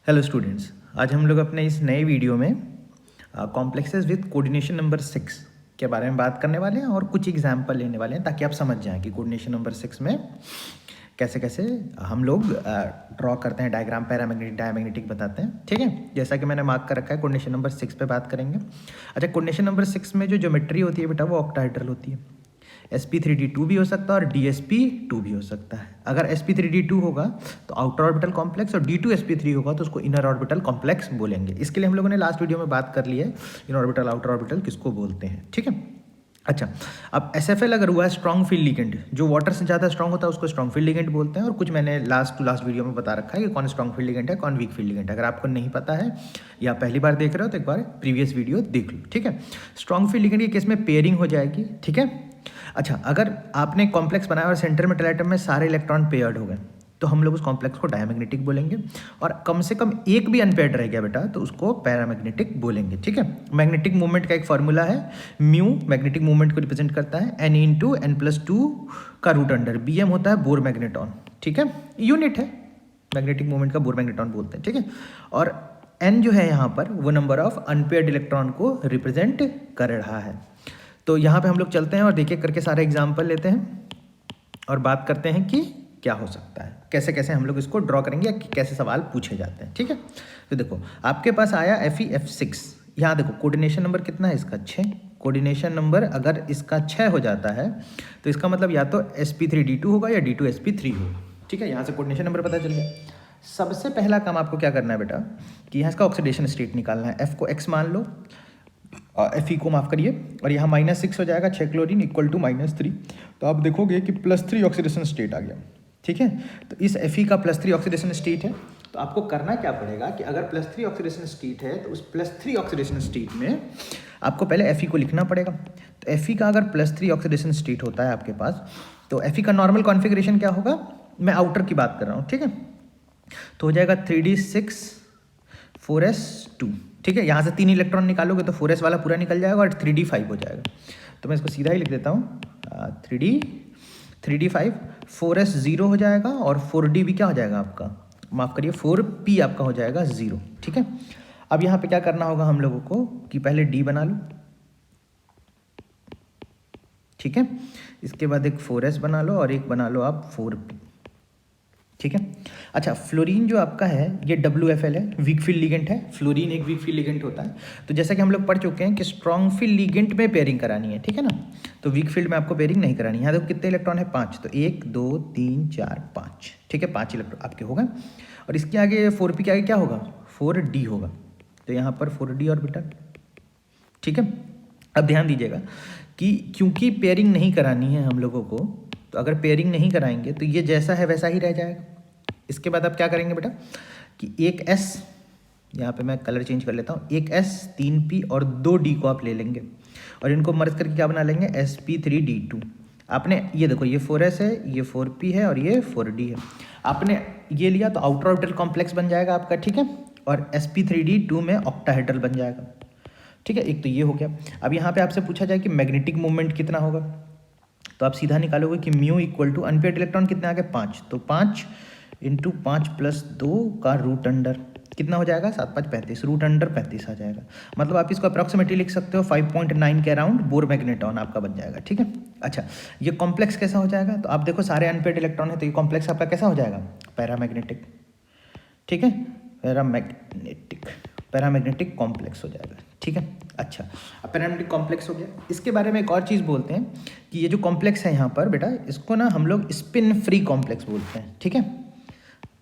Hello students, आज हम लोग अपने इस नए वीडियो में कॉम्प्लेक्सेस विद कोऑर्डिनेशन नंबर 6 के बारे में बात करने वाले हैं और कुछ एग्जाम्पल लेने वाले हैं ताकि आप समझ जाएं कि कोऑर्डिनेशन नंबर 6 में कैसे कैसे हम लोग ड्रॉ करते हैं डायग्राम, पैरामैग्नेटिक, डायमैग्नेटिक बताते हैं। ठीक है, जैसा कि मैंने मार्क कर रखा है कोऑर्डिनेशन नंबर 6 पे बात करेंगे। अच्छा, कोऑर्डिनेशन नंबर 6 में जो ज्योमेट्री होती है बेटा वो ऑक्टाहेड्रल होती है। sp3d2 भी हो सकता है और dsp2 भी हो सकता है। अगर sp3d2 होगा तो आउटर ऑर्बिटल कॉम्प्लेक्स और d2sp3 होगा तो उसको इनर ऑर्बिटल कॉम्प्लेक्स बोलेंगे। इसके लिए हम लोगों ने लास्ट वीडियो में बात कर ली है इनर ऑर्बिटल, आउटर ऑर्बिटल किसको बोलते हैं। ठीक है, अच्छा, अब SFL अगर हुआ है स्ट्रॉन्ग फील्ड लिगेंड, जो वाटर से ज़्यादा स्ट्रॉन्ग होता है उसको स्ट्रॉन्ग फील्ड लिगेंड बोलते हैं। और कुछ मैंने लास्ट वीडियो में बता रखा है कि कौन स्ट्रॉन्ग फील्ड लिगेंड है, कौन वीक फील्ड लिगेंड है। अगर आपको नहीं पता है या पहली बार देख रहे हो तो एक बार प्रीवियस वीडियो देख लो। ठीक है, स्ट्रॉन्ग फील्ड लिगेंड के केस में पेयरिंग हो जाएगी। ठीक है, अच्छा, अगर आपने कॉम्प्लेक्स बनाया और सेंटर मेटल एटम में सारे इलेक्ट्रॉन पेयर्ड हो गए तो हम लोग उस कॉम्प्लेक्स को डायमैग्नेटिक बोलेंगे। और कम से कम एक भी अनपेयर्ड रह गया बेटा तो उसको पैरामैग्नेटिक बोलेंगे। ठीक है, मैग्नेटिक मूवमेंट का एक फॉर्मूला है, म्यू मैग्नेटिक मूवमेंट को रिप्रेजेंट करता है, n इंटू n+2 का रूट अंडर, bm होता है बोर मैग्नेटॉन। ठीक है, यूनिट है मैग्नेटिक मूवमेंट का, बोर मैग्नेटॉन बोलते हैं। ठीक है, और n जो है यहाँ पर वो नंबर ऑफ अनपेयर्ड इलेक्ट्रॉन को रिप्रेजेंट कर रहा है। तो यहाँ पे हम लोग चलते हैं और देखिए करके सारे एग्जाम्पल लेते हैं और बात करते हैं कि क्या हो सकता है, कैसे कैसे हम लोग इसको ड्रॉ करेंगे या कैसे सवाल पूछे जाते हैं। ठीक है, तो देखो आपके पास आया FeF6। यहाँ देखो कोऑर्डिनेशन नंबर कितना है इसका, 6। कोऑर्डिनेशन नंबर अगर इसका 6 हो जाता है तो इसका मतलब या तो sp3d2 होगा या d2sp3 होगा। ठीक है, यहाँ से कोऑर्डिनेशन नंबर पता चल गया। सबसे पहला काम आपको क्या करना है बेटा कि यहाँ इसका ऑक्सीडेशन स्टेट निकालना है। F को x मान लो, Fe को माफ करिए, और यहाँ -6 हो जाएगा, 6 क्लोरीन इक्वल टू -3। तो आप देखोगे कि +3 ऑक्सीडेशन स्टेट आ गया। ठीक है, तो इस Fe का +3 ऑक्सीडेशन स्टेट है। तो आपको करना क्या पड़ेगा कि अगर +3 ऑक्सीडेशन स्टेट है तो उस +3 ऑक्सीडेशन स्टेट में आपको पहले Fe को लिखना पड़ेगा। तो Fe का अगर +3 ऑक्सीडेशन स्टेट होता है आपके पास तो Fe का नॉर्मल कॉन्फिगरेशन क्या होगा, मैं आउटर की बात कर रहा हूँ। ठीक है, तो हो जाएगा 3d6 4s2। ठीक है, यहाँ से 3 इलेक्ट्रॉन निकालोगे तो 4s वाला पूरा निकल जाएगा और 3d5 हो जाएगा। तो मैं इसको सीधा ही लिख देता हूँ, 3d5 4s 0 हो जाएगा और 4d भी क्या हो जाएगा आपका, माफ़ करिए 4p आपका हो जाएगा 0। ठीक है, अब यहाँ पे क्या करना होगा हम लोगों को कि पहले d बना लो। ठीक है, इसके बाद एक 4s बना लो और एक बना लो आप 4p। ठीक है, अच्छा, फ्लोरीन जो आपका है ये WFL है, वीक फील्ड लिगेंट है। फ्लोरीन एक वीक फील्ड लिगेंट होता है। तो जैसा कि हम लोग पढ़ चुके हैं कि स्ट्रॉन्ग फील्ड लिगेंट में पेयरिंग करानी है। ठीक है ना, तो वीक फील्ड में आपको पेयरिंग नहीं करानी है। यहाँ देखो कितने इलेक्ट्रॉन है, 5। तो 1 2 3 4 5। ठीक है, 5 इलेक्ट्रॉन आपके होगा। और इसके आगे 4p के आगे क्या होगा, 4d होगा। तो यहाँ पर 4d ऑर्बिटल। ठीक है, अब ध्यान दीजिएगा कि क्योंकि पेयरिंग नहीं करानी है हम लोगों को, तो अगर पेयरिंग नहीं कराएंगे तो ये जैसा है वैसा ही रह जाएगा। इसके बाद आप क्या करेंगे बेटा कि एक S, यहाँ पे मैं कलर चेंज कर लेता हूँ, एक S 3p और 2d को आप ले लेंगे और इनको मर्ज करके क्या बना लेंगे, sp3d2। आपने ये देखो ये 4s है, ये 4p है और ये 4d है। आपने ये लिया तो आउटर ऑर्बिटल कॉम्प्लेक्स बन जाएगा आपका। ठीक है, और sp3d2 में ऑक्टाहेड्रल बन जाएगा। ठीक है, एक तो ये हो गया। अब यहाँ पे आपसे पूछा जाए कि मैग्नेटिक मूवमेंट कितना होगा, तो आप सीधा निकालोगे कि mu equal to unpaired electron कितने आ गए, 5। तो 5 इंटू 5 + 2 का रूट अंडर कितना हो जाएगा, 7 5 35, रूट अंडर 35 आ जाएगा। मतलब आप इसको अप्रॉक्सीमेटली लिख सकते हो 5.9 के अराउंड बोर मैग्नेटॉन आपका बन जाएगा। ठीक है, अच्छा, ये कॉम्प्लेक्स कैसा हो जाएगा, तो आप देखो सारे अनपेयर्ड इलेक्ट्रॉन है तो ये कॉम्प्लेक्स आपका कैसा हो जाएगा, पैरामैग्नेटिक। ठीक है, पैरामैग्नेटिक कॉम्प्लेक्स हो जाएगा। ठीक है, अच्छा, अब पैरामैग्नेटिक कॉम्प्लेक्स हो गया। इसके बारे में एक और चीज़ बोलते हैं कि ये जो कॉम्प्लेक्स है यहाँ पर बेटा, इसको ना हम लोग स्पिन फ्री कॉम्प्लेक्स बोलते हैं। ठीक है,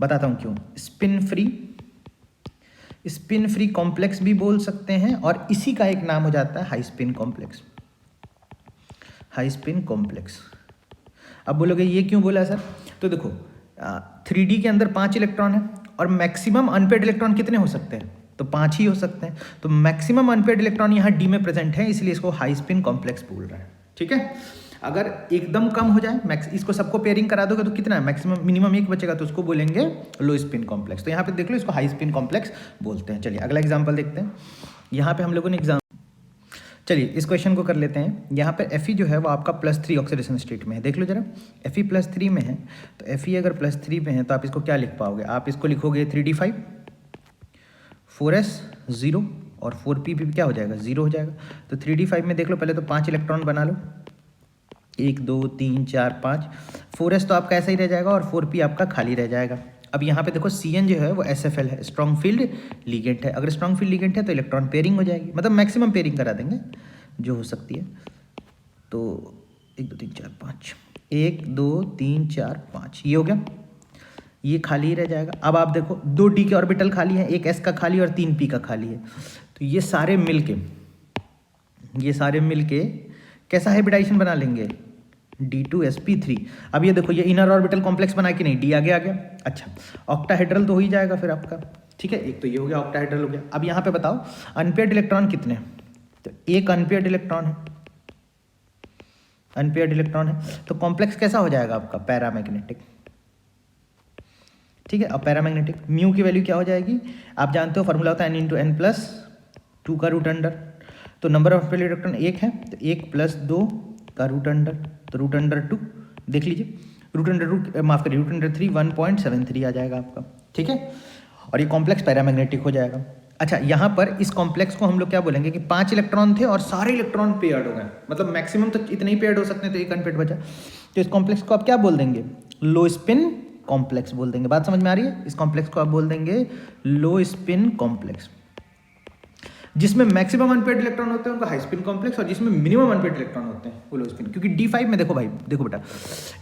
बताता हूँ क्यों। स्पिन फ्री कॉम्प्लेक्स भी बोल सकते हैं और इसी का एक नाम हो जाता है high spin complex. High spin complex. अब बोलोगे ये क्यों बोला सर, तो देखो 3D के अंदर 5 इलेक्ट्रॉन है और मैक्सिमम अनपेयर्ड इलेक्ट्रॉन कितने हो सकते हैं, तो 5 ही हो सकते हैं। तो मैक्सिमम अनपेयर्ड इलेक्ट्रॉन यहाँ D में प्रेजेंट है, इसलिए इसको हाई स्पिन कॉम्प्लेक्स बोल रहा है। ठीक है, अगर एकदम कम हो जाए, इसको सबको पेयरिंग करा दोगे तो कितना है, मैक्सिमम मिनिमम 1 बचेगा तो उसको बोलेंगे लो स्पिन कॉम्प्लेक्स। तो यहाँ पे देख लो इसको हाई स्पिन कॉम्प्लेक्स बोलते हैं। चलिए अगला एग्जाम्पल देखते हैं। यहाँ पे हम लोगों ने चलिए इस क्वेश्चन को कर लेते हैं। यहाँ पर Fe जो है वो आपका +3 ऑक्सीडेशन स्टेट में है। देख लो जरा, Fe +3 में है, तो Fe अगर +3 में है तो आप इसको क्या लिख पाओगे, आप इसको लिखोगे 3d5 4s 0 और 4p भी क्या हो जाएगा 0 हो जाएगा। तो 3d5 में देख लो, पहले तो 5 इलेक्ट्रॉन बना लो, 1 2 3 4 5। 4s तो आपका ऐसा ही रह जाएगा और 4p आपका खाली रह जाएगा। अब यहाँ पे देखो Cn जो है वो SFL है, स्ट्रॉन्ग फील्ड लिगेंड है। अगर स्ट्रॉन्ग फील्ड लिगेंड है तो इलेक्ट्रॉन पेयरिंग हो जाएगी, मतलब मैक्सिमम पेयरिंग करा देंगे जो हो सकती है। तो 1 2 3 4 5, 1 2 3 4 5 ये हो गया, ये खाली ही रह जाएगा। अब आप देखो 2 d के ऑर्बिटल खाली हैं, 1 s का खाली और 3 p का खाली है। तो ये सारे मिलके कैसा हाइब्रिडाइजेशन बना लेंगे, D2sp3। अब ये देखो ये इनर ऑर्बिटल कॉम्प्लेक्स बना कि नहीं, d आगे आ गया। अच्छा, ऑक्टाहेड्रल तो हो ही जाएगा फिर आपका, ठीक है। एक तो ये हो गया, ऑक्टाहेड्रल हो गया। अब यहाँ पे बताओ अनपेयर्ड इलेक्ट्रॉन कितने हैं, तो एक अनपेयर्ड इलेक्ट्रॉन है, तो कॉम्प्लेक्स कैसा हो जाएगा आपका, पैरामैग्नेटिक, ठीक है। अब पैरामैग्नेटिक म्यू की वैल्यू क्या हो जाएगी, आप जानते हो फॉर्मूला होता है n × n+2 का रूट अंडर। तो नंबर ऑफ अनपेयर्ड इलेक्ट्रॉन 1 है, तो 1 + 2 का रूट अंडर, तो रूट अंडर 2 देख लीजिए, रूट अंडर 3 1.73 आ जाएगा आपका, ठीक है। और ये कॉम्प्लेक्स पैरामैग्नेटिक हो जाएगा। अच्छा, यहाँ पर इस कॉम्प्लेक्स को हम लोग क्या बोलेंगे कि 5 इलेक्ट्रॉन थे और सारे इलेक्ट्रॉन पेयर्ड हो गए, मतलब मैक्सिमम तो इतने ही पेयर्ड हो सकते हैं, तो एक अनपेयर्ड बचा। तो इस कॉम्प्लेक्स को आप क्या बोल देंगे, लो स्पिन कॉम्प्लेक्स बोल देंगे। बात समझ में आ रही है, इस कॉम्प्लेक्स को आप बोल देंगे लो स्पिन कॉम्प्लेक्स। जिसमें मैक्सिमम अनपेयर्ड इलेक्ट्रॉन होते हैं उनको हाई स्पिन कॉम्प्लेक्स, और जिसमें मिनिमम अनपेयर्ड इलेक्ट्रॉन होते हैं वो लो स्पिन। क्योंकि D5 में देखो भाई, देखो बेटा,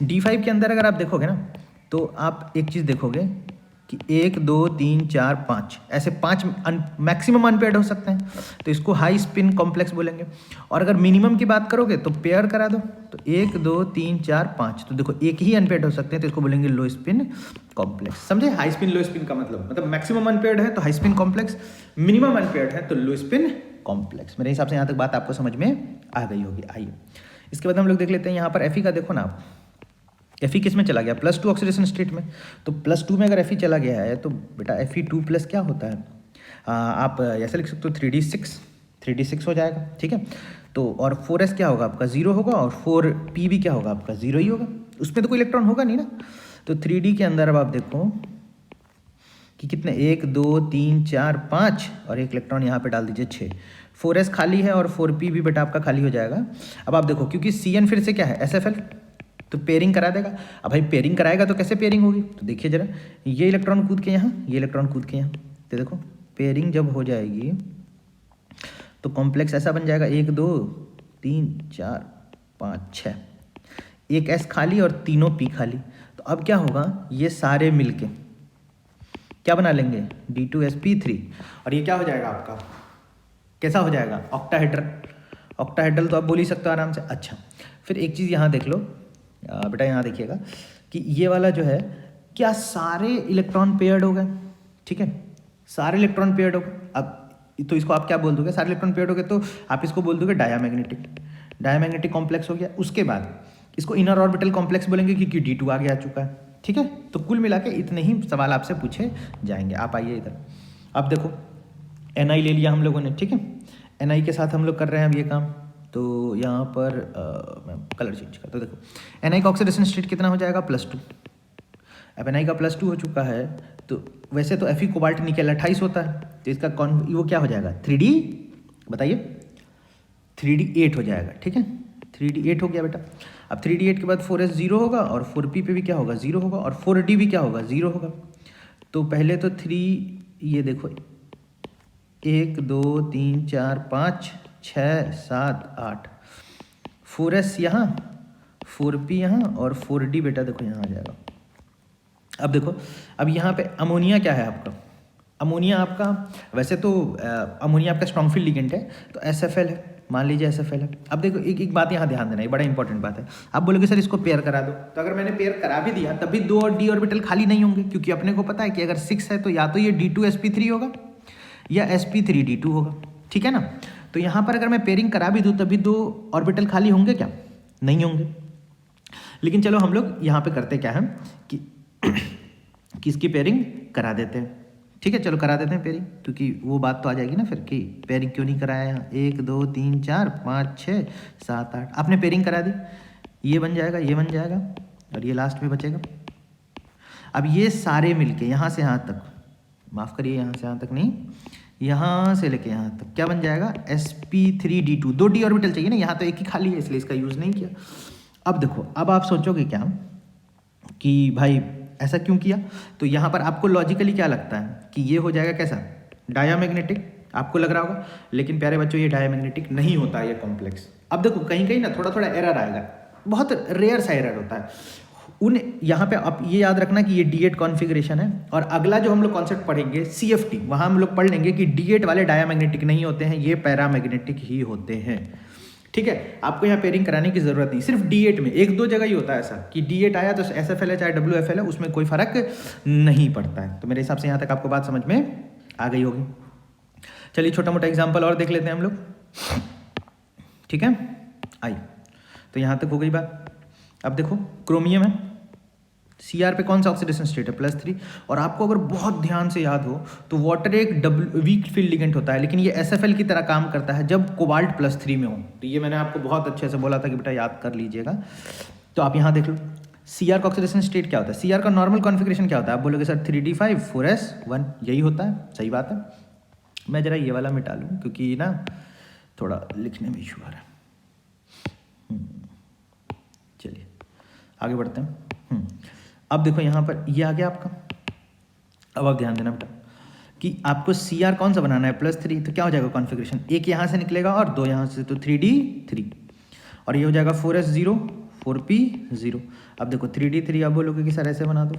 D5 के अंदर अगर आप देखोगे ना, तो आप एक चीज़ देखोगे कि 1 2 3 4 5 ऐसे 5 मैक्सिमम अनपेयर्ड हो सकते हैं, तो इसको हाई स्पिन कॉम्प्लेक्स बोलेंगे। और अगर मिनिमम की बात करोगे तो पेयर करा दो, तो 1 2 3 4 5, तो देखो एक ही अनपेयर्ड हो सकते हैं, तो इसको बोलेंगे लो स्पिन कॉम्प्लेक्स। समझे, हाई स्पिन लो स्पिन का मतलब मैक्सिमम अनपेयर्ड है तो high spin complex, minimum unpaired है तो लो स्पिन कॉम्प्लेक्स। मेरे हिसाब से यहाँ तक बात आपको समझ में आ गई होगी। आइए इसके बाद हम लोग देख लेते हैं यहाँ पर Fe का। देखो ना आप, Fe किस में चला गया, +2 ऑक्सीडेशन स्टेट में। तो +2 में अगर Fe चला गया है तो बेटा Fe2+ क्या होता है, आप ऐसे लिख सकते हो 3d6 हो जाएगा, ठीक है। तो और 4s क्या होगा आपका 0 होगा, और 4p भी क्या होगा आपका 0 ही होगा, उसमें तो कोई इलेक्ट्रॉन होगा नहीं ना। तो 3d के अंदर अब आप देखो कि कितने, 1 2 3 4 5 और एक इलेक्ट्रॉन यहाँ पे डाल दीजिए 6। 4s खाली है और 4p भी बेटा आपका खाली हो जाएगा। अब आप देखो क्योंकि Cn फिर से क्या है SFL, तो पेयरिंग करा देगा। अब भाई पेयरिंग कराएगा तो कैसे पेयरिंग होगी, तो देखिए जरा, ये इलेक्ट्रॉन कूद के यहाँ, ये इलेक्ट्रॉन कूद के यहाँ, तो देखो पेयरिंग जब हो जाएगी तो कॉम्प्लेक्स ऐसा बन जाएगा 1 2 3 4 5 6, एक S खाली और तीनों P खाली। तो अब क्या होगा, ये सारे मिलके क्या बना लेंगे, D2sp3, और ये क्या हो जाएगा आपका, कैसा हो जाएगा, ऑक्टाहेड्रल तो आप बोल ही सकते हो आराम से। अच्छा, फिर एक चीज़ यहाँ देख लो बेटा, यहाँ देखिएगा कि ये वाला जो है, क्या सारे इलेक्ट्रॉन पेयर्ड हो गए, ठीक है, सारे इलेक्ट्रॉन पेयर्ड हो गए। अब तो इसको आप क्या बोल दोगे, सारे इलेक्ट्रॉन पेयर्ड हो गए तो आप इसको बोल दोगे डायामैग्नेटिक कॉम्प्लेक्स हो गया। उसके बाद इसको इनर ऑर्बिटल कॉम्प्लेक्स बोलेंगे क्योंकि D2 आगे आ चुका है, ठीक है। तो कुल मिला के इतने ही सवाल आपसे पूछे जाएंगे। आप आइए इधर, अब देखो Ni ले लिया हम लोगों ने, ठीक है। Ni के साथ हम लोग कर रहे हैं अब ये काम। तो यहाँ पर मैं कलर चेंज करता हूँ। देखो Ni का ऑक्सीडेशन स्टेट कितना हो जाएगा, +2। अब Ni का +2 हो चुका है, तो वैसे तो Fe कोबाल्ट निकल 28 होता है, तो इसका वो क्या हो जाएगा 3D, बताइए 3D8 हो जाएगा, ठीक है। 3D8 हो गया बेटा। अब 3D8 के बाद 4s 0 होगा, और 4p पे भी क्या होगा 0 होगा, और 4d भी क्या होगा 0 होगा। तो पहले तो 3, ये देखो 1 2 3 4 5 6 7 8, 4s यहाँ, 4p यहाँ, और 4d बेटा देखो यहाँ आ जाएगा। अब देखो, अब यहाँ पे अमोनिया क्या है आपका, अमोनिया आपका वैसे तो अमोनिया आपका स्ट्रॉन्ग फील्ड लिगेंड है, तो SFL है, मान लीजिए SFL है। अब देखो एक बात यहाँ ध्यान देना, ये बड़ा इंपॉर्टेंट बात है। आप बोलोगे सर इसको पेयर करा दो, तो अगर मैंने पेयर करा भी दिया तब भी 2 और d ऑर्बिटल खाली नहीं होंगे, क्योंकि अपने को पता है कि अगर 6 है तो या तो ये D2sp3 होगा या sp3d2 होगा, ठीक है ना। तो यहाँ पर अगर मैं पेयरिंग करा भी दूँ तभी 2 ऑर्बिटल खाली होंगे क्या, नहीं होंगे। लेकिन चलो हम लोग यहाँ पे करते क्या है कि किसकी पेयरिंग करा देते हैं, ठीक है। चलो करा देते हैं पेयरिंग, क्योंकि वो बात तो आ जाएगी ना फिर कि पेयरिंग क्यों नहीं कराया यहाँ। 1 2 3 4 5 6 7 8 आपने पेयरिंग करा दी, ये बन जाएगा, ये बन जाएगा, और ये लास्ट में बचेगा। अब ये सारे मिलके यहाँ से यहाँ तक माफ़ करिए, यहाँ से यहाँ तक नहीं, यहाँ से लेके यहाँ तक क्या बन जाएगा, sp3d2। 2 d ऑर्बिटल चाहिए ना, यहाँ तो एक ही खाली है इसलिए इसका यूज़ नहीं किया। अब देखो, अब आप सोचोगे क्या कि भाई ऐसा क्यों किया, तो यहाँ पर आपको लॉजिकली क्या लगता है कि ये हो जाएगा कैसा, डायामैग्नेटिक, आपको लग रहा होगा। लेकिन प्यारे बच्चों, ये डायामैग्नेटिक नहीं होता है ये कॉम्प्लेक्स। अब देखो कहीं कहीं ना थोड़ा थोड़ा एरर आएगा, बहुत रेयर सा एरर होता है उन, यहाँ पे आप ये याद रखना कि ये D8 कॉन्फ़िगरेशन है। और अगला जो हम लोग कॉन्सेप्ट पढ़ेंगे CFT, वहाँ हम लोग पढ़ लेंगे कि D8 वाले डायामैग्नेटिक नहीं होते हैं, ये पैरामैग्नेटिक ही होते हैं। ठीक है, आपको यहाँ पेयरिंग कराने की जरूरत नहीं, सिर्फ D8 में 1-2 जगह ही होता है ऐसा कि D8 आया तो SFL है चाहे WFL है, उसमें कोई फर्क नहीं पड़ता है। तो मेरे हिसाब से यहाँ तक आपको बात समझ में आ गई होगी। चलिए छोटा मोटा एग्जाम्पल और देख लेते हैं हम लोग। ठीक है, आई तो यहाँ तक हो गई बात। अब देखो क्रोमियम है, Cr पे कौन सा ऑक्सीडेशन स्टेट है, +3। और आपको अगर बहुत ध्यान से याद हो तो वाटर एक वीक फील्ड लिगेंड होता है, लेकिन ये SFL की तरह काम करता है जब कोबाल्ट +3 में हो। तो ये मैंने आपको बहुत अच्छे से बोला था कि बेटा याद कर लीजिएगा। तो आप यहाँ देख लो Cr का ऑक्सीडेशन स्टेट क्या होता है, Cr का नॉर्मल कॉन्फ़िगरेशन क्या होता है, आप बोलोगे सर 3d5 4s1, यही होता है, सही बात है। मैं ज़रा ये वाला मिटा लूँ क्योंकि ना थोड़ा लिखने में इशू आ रहा है। चलिए आगे बढ़ते हैं। अब देखो यहाँ पर ये आ गया आपका। अब आप ध्यान देना बेटा कि आपको Cr कौन सा बनाना है, +3, तो क्या हो जाएगा कॉन्फ़िगरेशन, एक यहाँ से निकलेगा और 2 यहाँ से, तो 3d3, और ये हो जाएगा 4s0 4p0। अब देखो 3d3 आप बोलोगे कि सर ऐसे बना दो,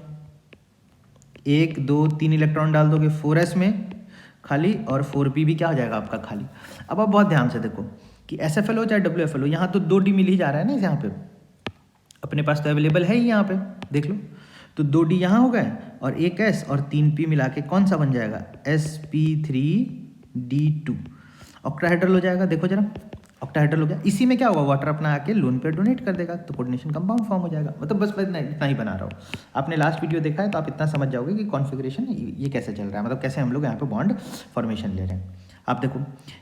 1 2 3 इलेक्ट्रॉन डाल दोगे 4s में खाली, और 4p भी क्या हो जाएगा आपका खाली। अब आप बहुत ध्यान से देखो कि SFL हो चाहे WFL हो, यहाँ तो 2d मिल ही जा रहा है ना, यहाँ पे अपने पास तो अवेलेबल है ही, यहाँ पे देख लो। तो 2d यहाँ हो गए और 1s और 3p मिला के कौन सा बन जाएगा, sp3d2, ऑक्टाहेड्रल हो जाएगा। देखो जरा, ऑक्टाहेड्रल हो गया। इसी में क्या होगा, वाटर अपना आके लोन पे डोनेट कर देगा, तो कोऑर्डिनेशन कंपाउंड फॉर्म हो जाएगा। मतलब बस मैं इतना ही बना रहा हूँ। आपने लास्ट वीडियो देखा है तो आप इतना समझ जाओगे कि कॉन्फ़िगरेशन ये कैसे चल रहा है, मतलब कैसे हम लोग यहाँ पे बॉन्ड फॉर्मेशन ले रहे हैं। आप देखो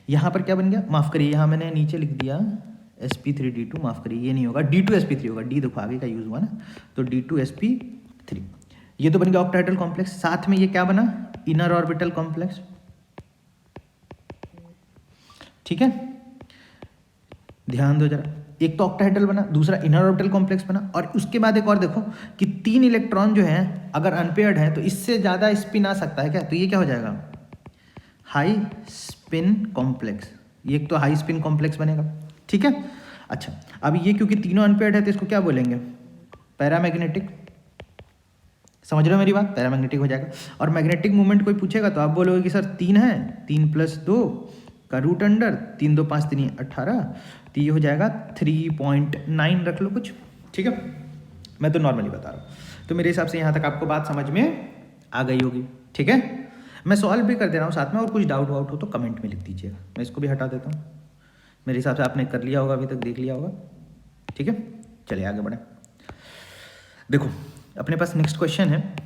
यहाँ पर क्या बन गया, माफ़ करिए यहाँ मैंने नीचे लिख दिया sp3d2, माफ़ करिए ये नहीं होगा, d2sp3 होगा, d देखो आगे का यूज़ हुआ ना, तो d2sp3। ये तो बन गया ऑक्टाहेड्रल कॉम्प्लेक्स। साथ में ये क्या बना, इनर ऑर्बिटल कॉम्प्लेक्स। ठीक है, ध्यान दो जरा, एक तो ऑक्टाहेड्रल बना, दूसरा इनर ऑर्बिटल कॉम्प्लेक्स बना, और उसके बाद एक और देखो कि 3 इलेक्ट्रॉन जो है अगर अनपेयर्ड है तो इससे ज़्यादा स्पिन आ सकता है क्या, तो ये क्या हो जाएगा, हाई स्पिन कॉम्प्लेक्स। ये एक तो हाई स्पिन कॉम्प्लेक्स बनेगा। ठीक है, अच्छा अब ये क्योंकि तीनों अनपेयर्ड है तो इसको क्या बोलेंगे, पैरामैग्नेटिक। समझ रहे हो मेरी बात, पैरामैग्नेटिक हो जाएगा। और मैग्नेटिक मूवमेंट कोई पूछेगा तो आप बोलोगे कि सर 3 है, 3 + 2 का रूट अंडर 3 2 5 3 18, तो ये हो जाएगा 3.9 रख लो कुछ। ठीक है, मैं तो नॉर्मली बता रहा हूँ। तो मेरे हिसाब से यहाँ तक आपको बात समझ में आ गई होगी। ठीक है, मैं सॉल्व भी कर दे रहा हूँ साथ में, और कुछ डाउट वाउट हो तो कमेंट में लिख दीजिएगा, मैं इसको भी हटा देता हूँ। मेरे हिसाब से आपने कर लिया होगा, अभी तक देख लिया होगा। ठीक है, चलिए आगे बढ़ें। देखो अपने पास नेक्स्ट क्वेश्चन है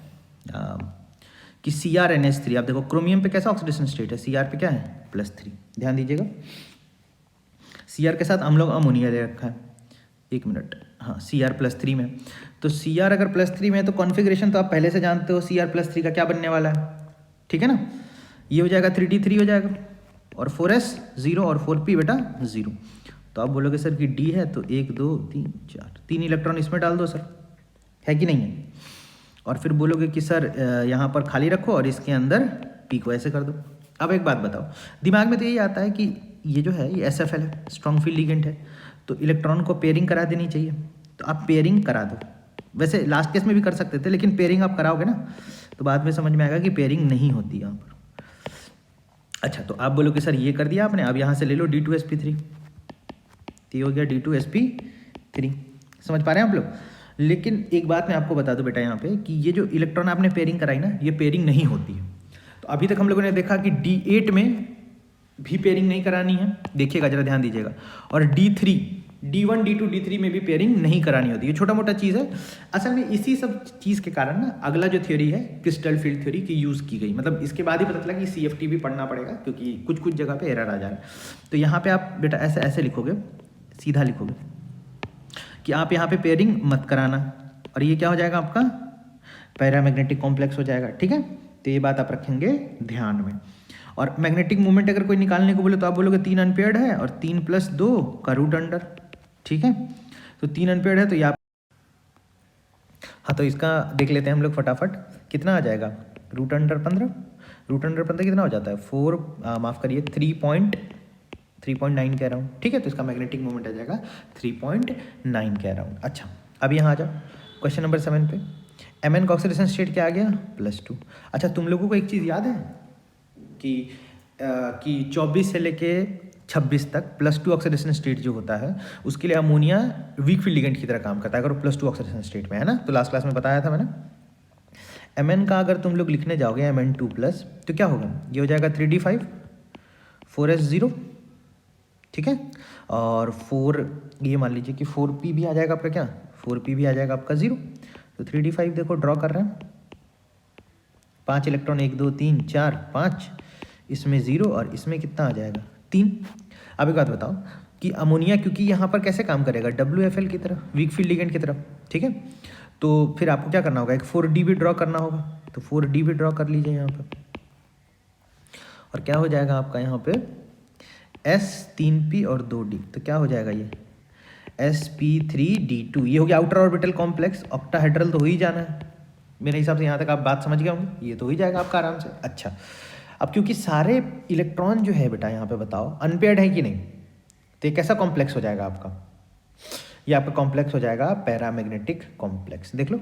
कि CrNH3। आप देखो क्रोमियम पे कैसा ऑक्सीडेशन स्टेट है, Cr पे क्या है, +3। ध्यान दीजिएगा, Cr के साथ हम लोग अमोनिया ले रखा है, 1 मिनट, हाँ Cr +3 में। तो Cr अगर +3 में है तो कॉन्फ़िगरेशन तो आप पहले से जानते हो, Cr +3 का क्या बनने वाला है। ठीक है ना, ये हो जाएगा 3d3 हो जाएगा, और 4s 0 और 4p बेटा 0। तो आप बोलोगे सर कि d है तो 1 2 3 4 3 इलेक्ट्रॉन इसमें डाल दो सर, है कि नहीं है। और फिर बोलोगे कि सर यहाँ पर खाली रखो और इसके अंदर p को ऐसे कर दो। अब एक बात बताओ, दिमाग में तो यही आता है कि ये जो है ये SFL है, स्ट्रॉन्ग फील्ड लिगेंड है, तो इलेक्ट्रॉन को पेयरिंग करा देनी चाहिए। तो आप पेयरिंग करा दो, वैसे लास्ट केस में भी कर सकते थे, लेकिन पेयरिंग आप कराओगे ना तो बाद में समझ में आएगा कि पेयरिंग नहीं होती यहाँ पर। अच्छा, तो आप बोलो कि सर ये कर दिया आपने, अब यहाँ से ले लो d2sp3, तो ये हो गया d2sp3। समझ पा रहे हैं आप लोग। लेकिन एक बात मैं आपको बता दूं बेटा यहाँ पे कि ये जो इलेक्ट्रॉन आपने पेयरिंग कराई ना, ये पेयरिंग नहीं होती है। तो अभी तक हम लोगों ने देखा कि D8 में भी पेयरिंग नहीं करानी है, देखिएगा जरा ध्यान दीजिएगा, और D3 D1 D2 D3 में भी पेयरिंग नहीं करानी होती है। छोटा मोटा चीज़ है, असल में इसी सब चीज़ के कारण ना अगला जो थ्योरी है क्रिस्टल फील्ड थ्योरी की यूज़ की गई। मतलब इसके बाद ही पता चला कि CFT भी पढ़ना पड़ेगा क्योंकि कुछ कुछ जगह पे एरर आ जा रहा है। तो यहाँ पे आप बेटा ऐसे ऐसे लिखोगे, सीधा लिखोगे कि आप यहाँ पे पेयरिंग मत कराना, और ये क्या हो जाएगा आपका पैरामैग्नेटिक कॉम्प्लेक्स हो जाएगा। ठीक है, तो ये बात आप रखेंगे ध्यान में। और मैग्नेटिक मोमेंट अगर कोई निकालने को बोले तो आप बोलोगे 3 एम्पियर है और 3 + 2 का रूट अंडर, ठीक है। तो 3 एम्पियर है तो ये आप, हाँ तो इसका देख लेते हैं हम लोग फटाफट, कितना आ जाएगा रूट अंडर 15, रूट अंडर 15 कितना हो जाता है 4, माफ़ करिए 3.9 कह रहा हूँ, ठीक है। तो इसका मैग्नेटिक मोमेंट आ जाएगा 3.9 कह रहा हूँ। अच्छा अब यहाँ आ जाओ क्वेश्चन नंबर 7 पे, Mn का ऑक्सीडेशन स्टेट क्या आ गया +2। अच्छा तुम लोगों को एक चीज़ याद है कि 24 से लेके 26 तक +2 ऑक्सीडेशन स्टेट जो होता है उसके लिए अमोनिया वीक फील्ड लिगेंड की तरह काम करता है अगर वो +2 ऑक्सीडेशन स्टेट में है ना। तो लास्ट क्लास में बताया था मैंने। Mn का अगर तुम लोग लिखने जाओगे Mn2+ तो क्या होगा, ये हो जाएगा 3d5 4s0, ठीक है। और 4 ये मान लीजिए कि 4p भी आ जाएगा आपका, क्या 4p भी आ जाएगा आपका 0। तो 3d5 देखो ड्रॉ कर रहे हैं, 5 इलेक्ट्रॉन 1 2 3 4 5, इसमें 0 और इसमें कितना आ जाएगा 3। अब एक बात बताओ कि अमोनिया क्योंकि यहाँ पर कैसे काम करेगा WFL की तरह, वीक फील्ड लिगेंड की तरह, ठीक है। तो फिर आपको क्या करना होगा, एक 4d भी ड्रॉ करना होगा। तो 4d भी ड्रॉ कर लीजिए यहाँ पर, और क्या हो जाएगा आपका यहाँ पे S 3p और 2d, तो क्या हो जाएगा ये sp3d2, ये हो गया आउटर ऑर्बिटल कॉम्प्लेक्स। ऑक्टाहेड्रल तो हो ही जाना है मेरे हिसाब से, यहाँ तक आप बात समझ गए होंगे, ये तो हो ही जाएगा आपका आराम से। अच्छा अब क्योंकि सारे इलेक्ट्रॉन जो है बेटा यहाँ पे बताओ अनपेयर्ड है कि नहीं, तो ये कैसा कॉम्प्लेक्स हो जाएगा आपका, ये आपका कॉम्प्लेक्स हो जाएगा पैरामैग्नेटिक कॉम्प्लेक्स। देख लो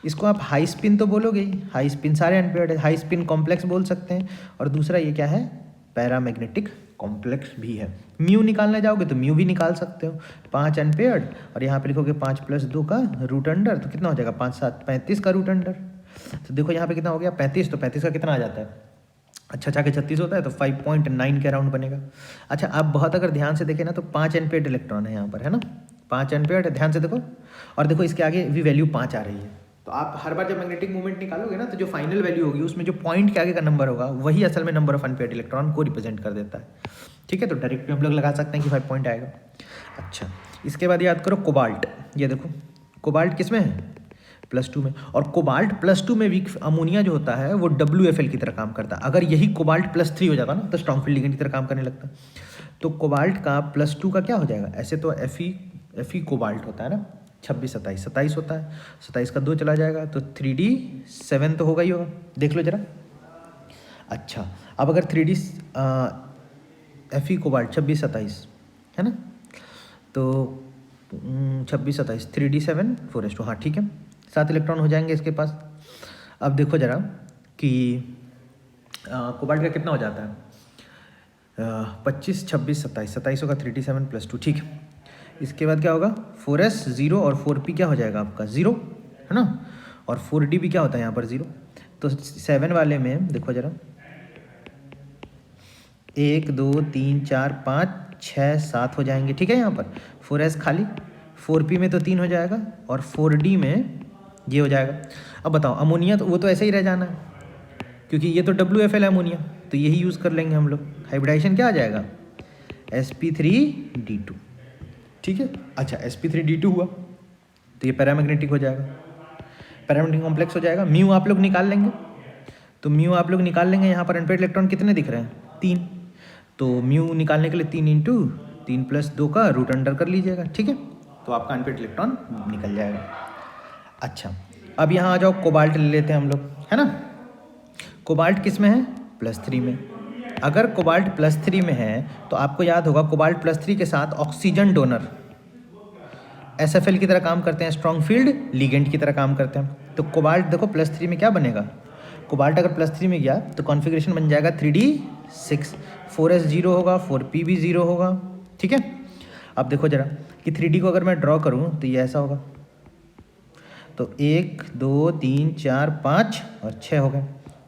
इसको आप हाई स्पिन तो बोलोगे ही, हाई स्पिन सारे अनपेयर्ड है, हाई स्पिन कॉम्प्लेक्स बोल सकते हैं। और दूसरा ये क्या है, पैरामैग्नेटिक कॉम्प्लेक्स भी है। म्यू निकालने जाओगे तो म्यू भी निकाल सकते हो, 5 अनपेयर्ड और यहाँ पे लिखोगे 5 + 2 का रूट अंडर, तो कितना हो जाएगा 5 7 35 का रूट अंडर। तो देखो यहाँ पे कितना हो गया 35, तो 35 का कितना आ जाता है, अच्छा अच्छा के 36 होता है, तो 5.9 के अराउंड बनेगा। अच्छा आप बहुत अगर ध्यान से देखें ना तो 5 अनपेयर्ड इलेक्ट्रॉन है यहाँ पर, है ना 5 अनपेयर्ड है, ध्यान से देखो। और देखो इसके आगे भी वैल्यू 5 आ रही है, तो आप हर बार जब मैग्नेटिक मूवमेंट निकालोगे ना तो जो फाइनल वैल्यू होगी उसमें जो पॉइंट के आगे का नंबर होगा वही असल में नंबर ऑफ अनपेयर्ड इलेक्ट्रॉन को रिप्रेजेंट कर देता है, ठीक है। तो डायरेक्ट हम लोग लगा सकते हैं कि 5 पॉइंट आएगा। अच्छा इसके बाद याद करो कोबाल्ट, ये देखो कोबाल्ट किस में है +2 में, और कोबाल्ट +2 में वीक अमोनिया जो होता है वो WFL की तरह काम करता है। अगर यही कोबाल्ट +3 हो जाता ना तो स्ट्रॉन्ग फील्ड लिगेंड की तरह काम करने लगता। तो कोबाल्ट का +2 का क्या हो जाएगा, ऐसे तो Fe कोबाल्ट होता है ना 26 27 होता है, 27 का 2 चला जाएगा तो 3d7 तो होगा ही होगा, देख लो जरा। अच्छा अब अगर 3d Fe कोबाल्ट 26 27 है ना, तो 26 27 3d7 4s2, हाँ ठीक है 7 इलेक्ट्रॉन हो जाएंगे इसके पास। अब देखो जरा कि कोबाल्ट का कितना हो जाता है 25 26 27 27 होगा 3d7 + 2, ठीक है। इसके बाद क्या होगा 4s 0 और 4p क्या हो जाएगा आपका 0, है ना, और 4d भी क्या होता है यहाँ पर 0। तो 7 वाले में देखो जरा 1 2 3 4 5 6 7 हो जाएंगे, ठीक है। यहाँ पर 4s खाली, 4p में तो 3 हो जाएगा और 4d में ये हो जाएगा। अब बताओ अमोनिया तो वो तो ऐसे ही रह जाना है क्योंकि ये तो WFL है अमोनिया, तो यही यूज़ कर लेंगे हम लोग। हाइब्रिडाइजेशन क्या आ जाएगा sp3d2, ठीक है। अच्छा sp3d2 हुआ तो ये पैरामैग्नेटिक हो जाएगा, पैरामैग्नेटिक कॉम्प्लेक्स हो जाएगा। म्यू आप लोग निकाल लेंगे, तो म्यू आप लोग निकाल लेंगे। यहाँ पर अनपेयर्ड इलेक्ट्रॉन कितने दिख रहे हैं 3, तो म्यू निकालने के लिए 3 × 3 + 2 का रूट अंडर कर लीजिएगा, ठीक है। तो आपका अनपेयर्ड इलेक्ट्रॉन निकल जाएगा। अच्छा अब यहाँ आ जाओ कोबाल्ट ले लेते हैं हम लोग, है ना। कोबाल्ट किस में है +3 में। अगर कोबाल्ट +3 में है तो आपको याद होगा कोबाल्ट +3 के साथ ऑक्सीजन डोनर SFL की तरह काम करते हैं, स्ट्रॉन्ग फील्ड लिगेंड की तरह काम करते हैं। तो कोबाल्ट देखो +3 में क्या बनेगा, कोबाल्ट अगर +3 में गया तो कॉन्फ़िगरेशन बन जाएगा 3d6, 4s 0 होगा, 4p भी 0 होगा, ठीक है। अब देखो जरा कि 3d को अगर मैं ड्रॉ करूँ तो ये ऐसा होगा, तो 1 2 3 4 5 और 6 हो गए,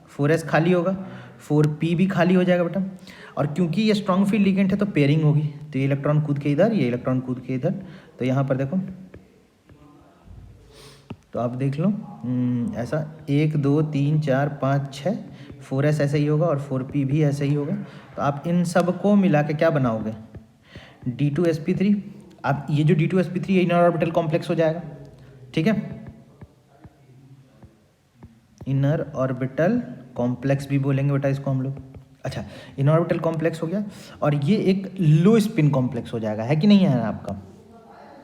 4s खाली होगा, 4p भी खाली हो जाएगा बेटा। और क्योंकि ये स्ट्रॉन्ग फील्ड लिगेंड है तो पेयरिंग होगी, तो ये इलेक्ट्रॉन कूद के इधर, ये इलेक्ट्रॉन कूद के इधर। तो यहाँ पर देखो तो आप देख लो ऐसा 1 2 3 4 5 6, 4s ऐसे ही होगा और 4p भी ऐसे ही होगा। तो आप इन सब को मिला के क्या बनाओगे d2sp3। आप ये जो d2sp3 इनर ऑर्बिटल कॉम्प्लेक्स हो जाएगा, ठीक है, इनर ऑर्बिटल कॉम्प्लेक्स भी बोलेंगे बेटा इसको हम लोग। अच्छा, इनऑर्बिटल कॉम्प्लेक्स हो गया, और ये एक लो स्पिन कॉम्प्लेक्स हो जाएगा, है कि नहीं है आपका,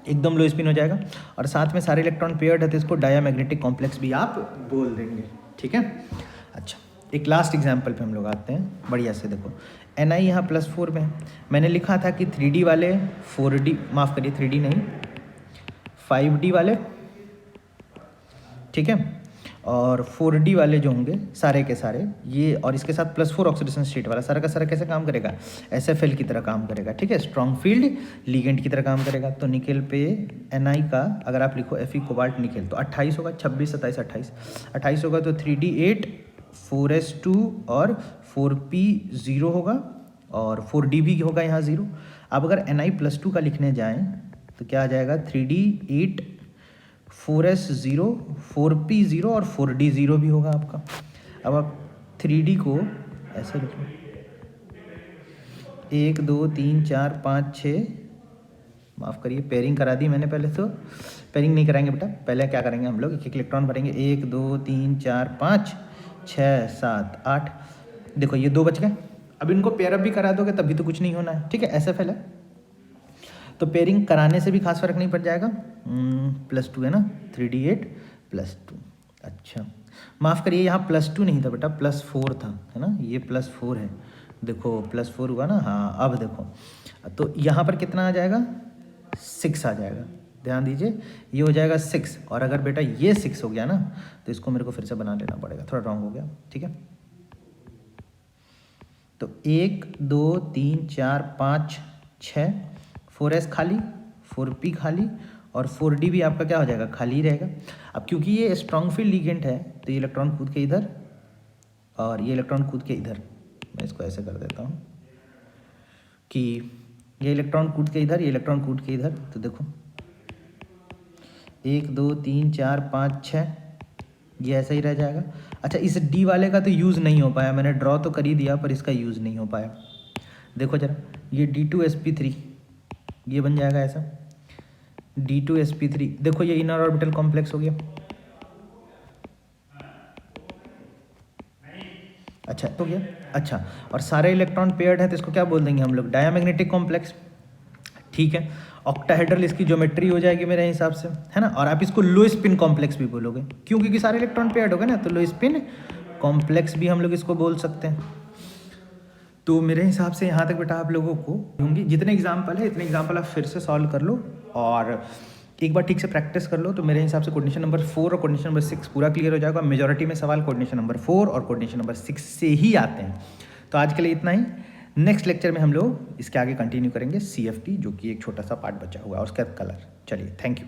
एकदम लो स्पिन हो जाएगा। और साथ में सारे इलेक्ट्रॉन पेयर्ड है तो इसको डायामैग्नेटिक कॉम्प्लेक्स भी आप बोल देंगे, ठीक है। अच्छा, एक लास्ट एग्जाम्पल पे हम लोग आते हैं, बढ़िया से देखो। Ni यहाँ +4 में है, मैंने लिखा था कि 3D वाले 4D, माफ़ करिए 3D नहीं 5D वाले, ठीक है, और 4D वाले जो होंगे सारे के सारे ये, और इसके साथ +4 ऑक्सीडेशन स्टेट वाला सारा का सारा कैसे काम करेगा, SFL की तरह काम करेगा, ठीक है, स्ट्रॉन्ग फील्ड लिगेंड की तरह काम करेगा। तो निकेल पे Ni का अगर आप लिखो Fe कोबाल्ट निकेल तो 28 होगा, 26 27 28 होगा, तो 3D 8 4s2 और 4p 0 होगा, और 4d भी होगा यहाँ 0। अब अगर Ni+2 का लिखने जाएँ तो क्या आ जाएगा, 3d 8 4s 0 4p 0 और 4d 0 भी होगा आपका। अब आप 3d को ऐसे लिख लो, 1 2 3 4 5 6, माफ़ करिए पेयरिंग करा दी मैंने, पहले तो पेयरिंग नहीं कराएंगे बेटा, पहले क्या करेंगे हम लोग, एक एक इलेक्ट्रॉन भरेंगे, 1 2 3 4 5 6 7 8, देखो ये 2 बच गए। अब इनको पेयर अप भी करा दोगे तभी तो कुछ नहीं होना है, ठीक है, SFL है तो पेयरिंग कराने से भी खास फर्क नहीं पड़ जाएगा। +2 है ना, 3d 8 +2। अच्छा, माफ़ करिए यहाँ +2 नहीं था बेटा, +4 था, है ना, ये +4 है, देखो +4 हुआ ना, हाँ अब देखो, तो यहाँ पर कितना आ जाएगा, 6 आ जाएगा, ध्यान दीजिए ये हो जाएगा 6। और अगर बेटा ये 6 हो गया ना तो इसको मेरे को फिर से बना लेना पड़ेगा, थोड़ा रॉन्ग हो गया, ठीक है। तो 1 2 3 4 5 6, 4s खाली, 4p खाली, और 4d भी आपका क्या हो जाएगा, खाली ही रहेगा। अब क्योंकि ये स्ट्रॉन्ग फील्ड लिगेंड है तो ये इलेक्ट्रॉन कूद के इधर और ये इलेक्ट्रॉन कूद के इधर, मैं इसको ऐसे कर देता हूँ कि ये इलेक्ट्रॉन कूद के इधर, ये इलेक्ट्रॉन कूद के इधर, तो देखो 1 2 3 4 5 6 ये ऐसा ही रह जाएगा। अच्छा, इस D वाले का तो यूज़ नहीं हो पाया, मैंने ड्रॉ तो कर ही दिया पर इसका यूज़ नहीं हो पाया। देखो जरा, ये D2sp3 ये बन जाएगा ऐसा, D2sp3, देखो ये इनर ऑर्बिटल कॉम्प्लेक्स हो गया। अच्छा हो गया। अच्छा, और सारे इलेक्ट्रॉन पेयर्ड है तो इसको क्या बोल देंगे हम लोग, डायामैग्नेटिक कॉम्प्लेक्स, ठीक है। ऑक्टाहेड्रल इसकी ज्योमेट्री हो जाएगी मेरे हिसाब से, है ना। और आप इसको लो स्पिन कॉम्प्लेक्स भी बोलोगे, क्यों, क्योंकि सारे इलेक्ट्रॉन पेयर्ड हो गए ना, तो लो स्पिन कॉम्प्लेक्स भी हम लोग इसको बोल सकते हैं। तो मेरे हिसाब से यहाँ तक बेटा आप लोगों को होंगी, जितने एग्जाम्पल है इतने एग्जाम्पल आप फिर से सॉल्व कर लो और एक बार ठीक से प्रैक्टिस कर लो, तो मेरे हिसाब से कोऑर्डिनेशन नंबर 4 और कोऑर्डिनेशन नंबर 6 पूरा क्लियर हो जाएगा। मेजॉरिटी में सवाल कोऑर्डिनेशन नंबर 4 और कोऑर्डिनेशन नंबर 6 से ही आते हैं। तो आज के लिए इतना ही, नेक्स्ट लेक्चर में हम लोग इसके आगे कंटिन्यू करेंगे CFT, जो कि एक छोटा सा पार्ट बचा हुआ है, और उसका कलर। चलिए, थैंक यू।